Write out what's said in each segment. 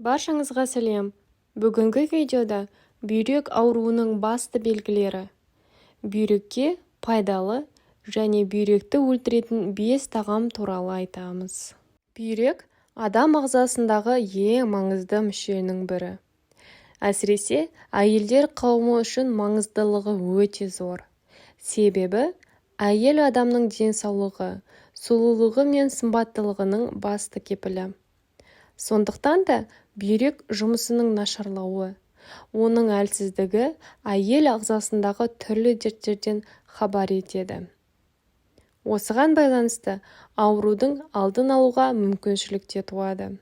Баршаңызға сәлем. Бүгінгі видеода бүйрек ауруының басты белгілері, бүйрекке пайдалы және бүйректі өлтіретін 5 тағам туралы айтамыз. Бүйрек адам ағзасындағы ең маңызды мүшенің бірі. Әсіресе әйелдер қауымы үшін маңыздылығы өте зор. Себебі әйел адамның денсаулығы, сұлулығы мен сымбаттылығының басты кепілі. Сондықтан да бүйрек жұмысының нашарлауы, оның әлсіздігі әйел ағзасындағы түрлі дерттерден хабар етеді. Осыған байланысты аурудың алдын алуға мүмкіншілік те туады.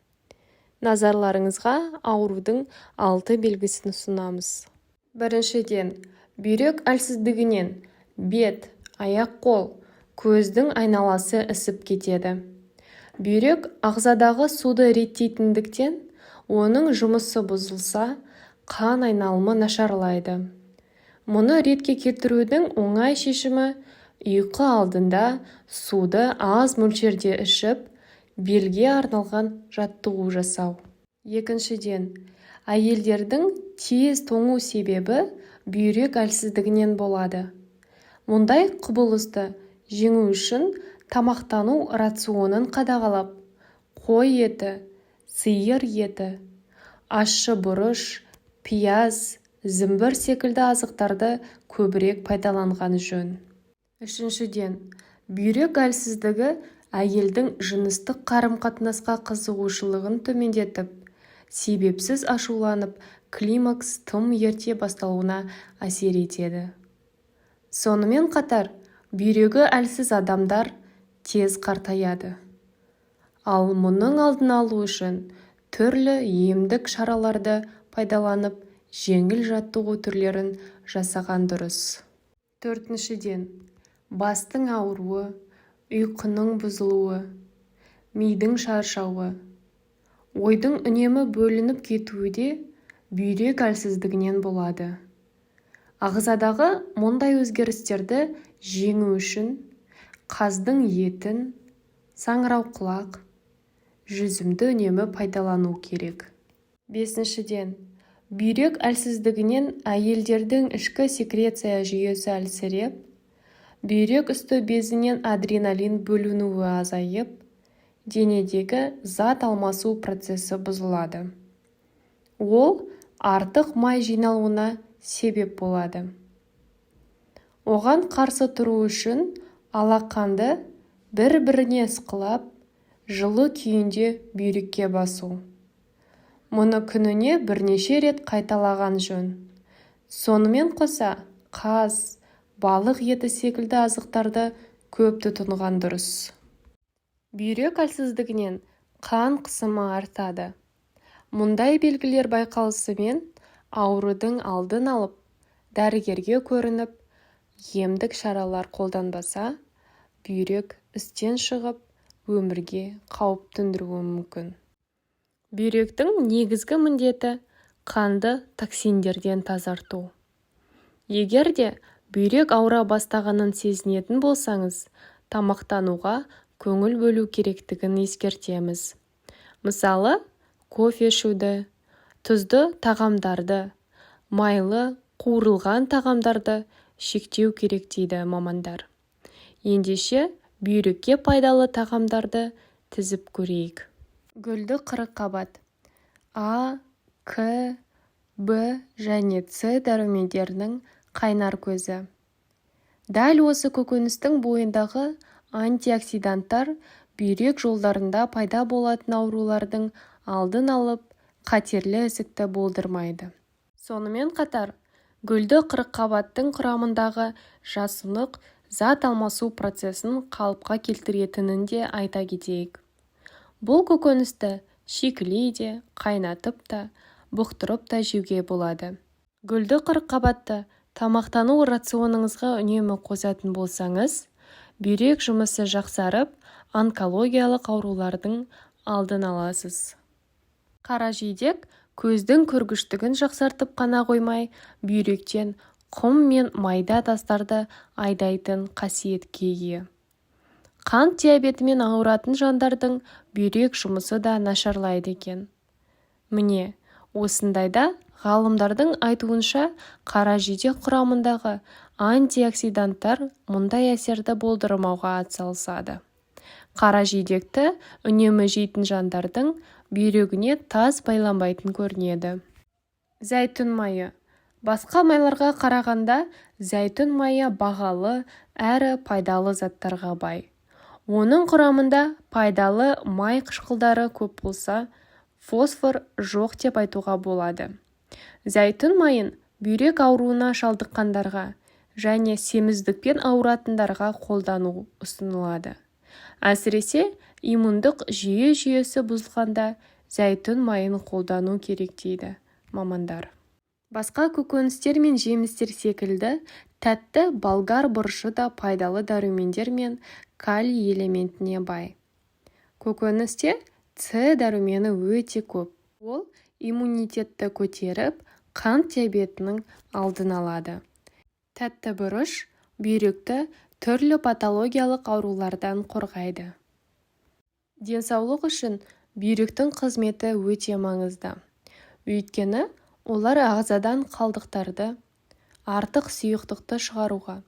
Назарларыңызға аурудың 6 белгісін ұсынамыз. Біріншіден, бүйрек әлсіздігінен бет, аяқ-қол, көздің айналасы ісіп кетеді. Бүйрек ағзадағы суды реттейтіндіктен, оның жұмысы бұзылса, қан айналымы нашарлайды. Мұны ретке келтірудің оңай шешімі ұйқы алдында суды аз мөлшерде ішіп, белге арналған жаттығу жасау. Екіншіден, әйелдердің тез тоңу себебі бүйрек әлсіздігінен болады. Мұндай құбылысты жеңу үшін тамақтану рационын қадағалап, қой еті, сиыр еті, ащы бұрыш, пияз, зімбір секілді азықтарды көбірек пайдаланған жөн. Үшіншіден, бүйрек әлсіздігі әйелдің жыныстық қарым-қатынасқа қызығушылығын төмендетіп, себепсіз ашуланып, климакс тым ерте басталуына әсер етеді. Сонымен қатар, бүйрегі әлсіз адамдар тез қартаяды. Ал мұның алдын алу үшін түрлі емдік шараларды пайдаланып, жеңіл жаттығу түрлерін жасаған дұрыс. Төртіншіден, бастың ауруы, ұйқының бұзылуы, мидың шаршауы, ойдың үнемі бөлініп кетуі де бүйрек әлсіздігінен болады. Ағзадағы мұндай өзгерістерді жеңу үшін қаздың етін, саңырауқұлақ, жүзімді үнемі пайдалану керек. Бесіншіден, бүйрек әлсіздігінен әйелдердің ішкі секреция жүйесі әлсіреп, бүйрек үсті безінен адреналин бөлінуі азайып, денедегі зат алмасу процесі бұзылады. Ол артық май жиналуына себеп болады. Оған қарсы тұру үшін алақанды бір-біріне ысқылап, жылы күйінде бүйрекке басу. Мұны күніне бірнеше рет қайталаған жөн. Сонымен қоса, қаз, балық еті секілді азықтарды көп тұтынған дұрыс. Бүйрек әлсіздігінен қан қысымы артады. Мұндай белгілер байқалысымен аурудың алдын алып, дәрігерге көрініп, емдік шаралар қолданбаса, бүйрек істен шығып, өмірге қауіп төндіруі мүмкін. Бүйректің негізгі міндеті қанды токсиндерден тазарту. Егер де бүйрек ауыра бастағанын сезінетін болсаңыз, тамақтануға көңіл бөлу керектігін ескертеміз. Мысалы, кофе ішуді, тұзды тағамдарды, майлы, қуырылған тағамдарды шектеу керек дейді мамандар. Ендеше бүйрекке пайдалы тағамдарды тізіп көрейік. Гүлді қырыққабат А, К, Б және С дәрумендерінің қайнар көзі. Дәл осы көкөністің бойындағы антиоксиданттар бүйрек жолдарында пайда болатын аурулардың алдын алып, қатерлі ісікті болдырмайды. Сонымен қатар, гүлді қырыққабаттың құрамындағы жасұнық зат алмасу процесін қалыпқа келтіретінін де айта кетейік. Бұл көкөністі шикілей де, қайнатып та, бұқтырып та жеуге болады. Гүлді қырыққабатты тамақтану рационыңызға үнемі қосатын болсаңыз, бүйрек жұмысы жақсарып, онкологиялық аурулардың алдын аласыз. Қара жидек көздің көргіштігін жақсартып қана қоймай, бүйректен құм мен майда тастарды айдайтын қасиетке ие. Қант диабетімен ауыратын жандардың бүйрек жұмысы да нашарлайды екен. Міне, осындайда ғалымдардың айтуынша қара жидек құрамындағы антиоксиданттар мұндай әсерді болдырмауға атсалысады. Қара жидекті үнемі жейтін жандардың бүйрегіне тас байланбайтын көрінеді. Зәйтүн майы. Басқа майларға қарағанда зәйтүн майы бағалы әрі пайдалы заттарға бай. Оның құрамында пайдалы май қышқылдары көп болса, фосфор жоқ деп айтуға болады. Зәйтүн майын бүйрек ауруына шалдыққандарға және семіздікпен ауыратындарға қолдану ұсынылады. Әсіресе иммундық жүйесі бұзылғанда зәйтүн майын қолдану керек дейді мамандар. Басқа көкөністер мен жемістер секілді, тәтті болгар бұрышы да пайдалы дәрумендер мен калий элементіне бай. Көкөністе С дәрумені өте көп. Ол иммунитетті көтеріп, қант диабетінің алдын алады. Тәтті бұрыш бүйректі түрлі патологиялық аурулардан қорғайды. Денсаулық үшін бүйректің қызметі өте маңызды. Өйткені олар ағзадан қалдықтарды, артық сұйықтықты шығаруға,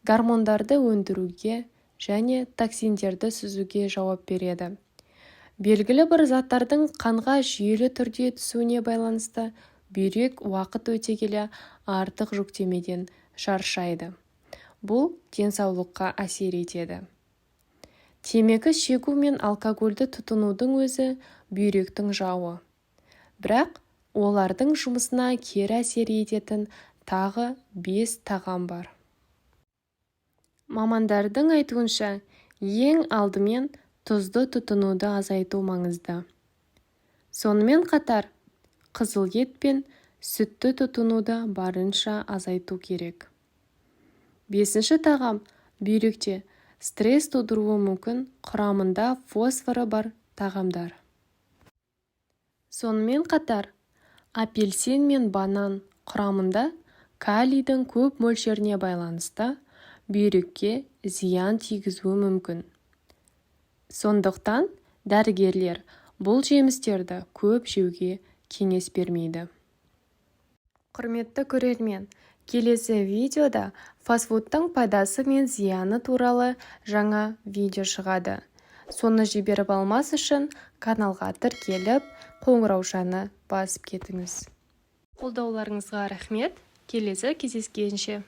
гормондарды өндіруге және токсиндерді сүзуге жауап береді. Белгілі бір заттардың қанға жүйелі түрде түсуіне байланысты бүйрек уақыт өте келе артық жүктемеден шаршайды. Бұл денсаулыққа әсер етеді. Темекі шегу мен алкогольді тұтынудың өзі бүйректің жауы. Бірақ олардың жұмысына кері әсер ететін тағы 5 тағам бар. Мамандардың айтуынша, ең алдымен тұзды тұтынуды азайту маңызды. Сонымен қатар, қызыл ет пен сүтті тұтынуды барынша азайту керек. 5-ші тағам бүйректе стресс тудыруы мүмкін құрамында фосфоры бар тағамдар. Сонымен қатар, апельсин мен банан құрамында калийдің көп мөлшеріне байланысты бүйрекке зиян тигізуі мүмкін. Сондықтан дәрігерлер бұл жемістерді көп жеуге кеңес бермейді. Құрметті көрермен, келесі видеода фастфудтың пайдасы мен зияны туралы жаңа видео шығады. Соны жіберіп алмас үшін каналға тіркеліп, қоңыраушаны басып кетіңіз. Қолдауларыңызға рахмет. Келесі кездескенше.